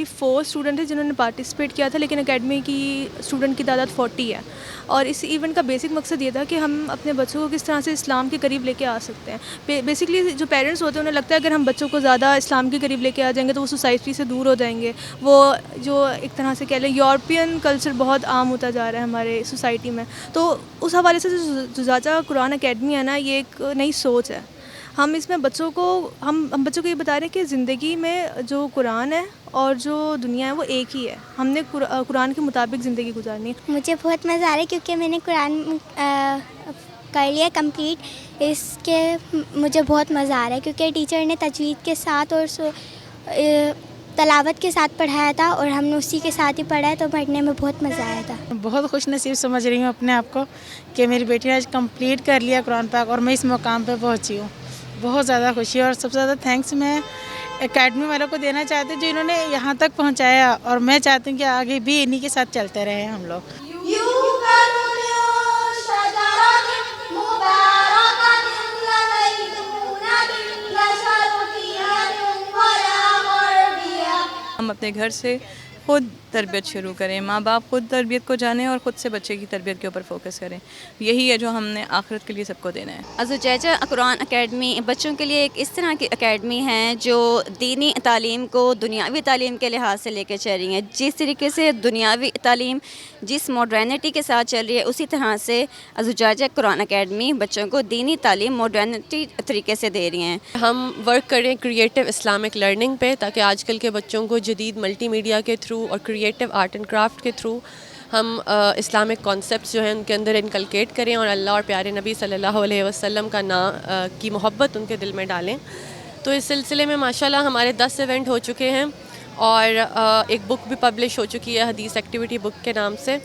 24 student تھے جنہوں نے پارٹیسپیٹ کیا تھا، لیکن اکیڈمی کی اسٹوڈنٹ کی تعداد 40 ہے. اور اس ایونٹ کا بیسک مقصد یہ تھا کہ ہم اپنے بچوں کو کس طرح سے اسلام کے قریب لے کے آ سکتے ہیں. بیسکلی جو پیرنٹس ہوتے ہیں انہیں لگتا ہے اگر ہم بچوں کو زیادہ اسلام کے قریب لے کے آ جائیں گے تو وہ سوسائٹی سے دور ہو جائیں گے. وہ جو ایک طرح سے کہہ لیں یورپین کلچر بہت عام ہوتا جا رہا ہے ہمارے سوسائٹی میں، تو اس حوالے سے جو زجاجہ قرآن اکیڈمی ہے نا، یہ ایک نئی سوچ ہے. ہم اس میں بچوں کو ہم بچوں کو یہ بتا رہے ہیں کہ زندگی میں جو قرآن ہے اور جو دنیا ہے وہ ایک ہی ہے. ہم نے قرآن کے مطابق زندگی گزارنی ہے. مجھے بہت مزہ آ رہا ہے کیونکہ میں نے قرآن کر لیا کمپلیٹ. اس کے مجھے بہت مزہ آ رہا ہے کیونکہ ٹیچر نے تجوید کے ساتھ اور تلاوت کے ساتھ پڑھایا تھا اور ہم نے اسی کے ساتھ ہی پڑھا ہے، تو پڑھنے میں بہت مزہ آیا تھا. بہت خوش نصیب سمجھ رہی ہوں اپنے آپ کو کہ میری بیٹی نے آج کمپلیٹ کر لیا قرآن پاک اور میں اس مقام پہ پہنچی ہوں. بہت زیادہ خوشی ہے اور سب سے زیادہ تھینکس میں اکیڈمی والوں کو دینا چاہتی ہوں جو انہوں نے یہاں تک پہنچایا، اور میں چاہتی ہوں کہ آگے بھی انہی کے ساتھ چلتے رہیں ہم لوگ. ہم اپنے گھر سے خود تربیت شروع کریں، ماں باپ خود تربیت کو جانیں اور خود سے بچے کی تربیت کے اوپر فوکس کریں. یہی ہے جو ہم نے آخرت کے لیے سب کو دینا ہے. الزجاجہ قرآن اکیڈمی بچوں کے لیے ایک اس طرح کی اکیڈمی ہے جو دینی تعلیم کو دنیاوی تعلیم کے لحاظ سے لے کے چل رہی ہے. جس طریقے سے دنیاوی تعلیم جس ماڈرنٹی کے ساتھ چل رہی ہے، اسی طرح سے الزجاجہ قرآن اکیڈمی بچوں کو دینی تعلیم ماڈرنٹی طریقے سے دے رہی ہیں. ہم ورک کریں کریٹو اسلامک لرننگ پہ، تاکہ آج کل کے بچوں کو جدید ملٹی میڈیا کے تھرو اور کریٹو آرٹ اینڈ کرافٹ کے تھرو ہم اسلامک کانسیپٹس جو ہیں ان کے اندر انکلکیٹ کریں اور اللہ اور پیارے نبی صلی اللہ علیہ وسلم کا نام کی محبت ان کے دل میں ڈالیں. تو اس سلسلے میں ماشاءاللہ ہمارے 10 ایونٹ ہو چکے ہیں اور ایک بک بھی پبلش ہو چکی ہے حدیث ایکٹیویٹی بک کے نام سے.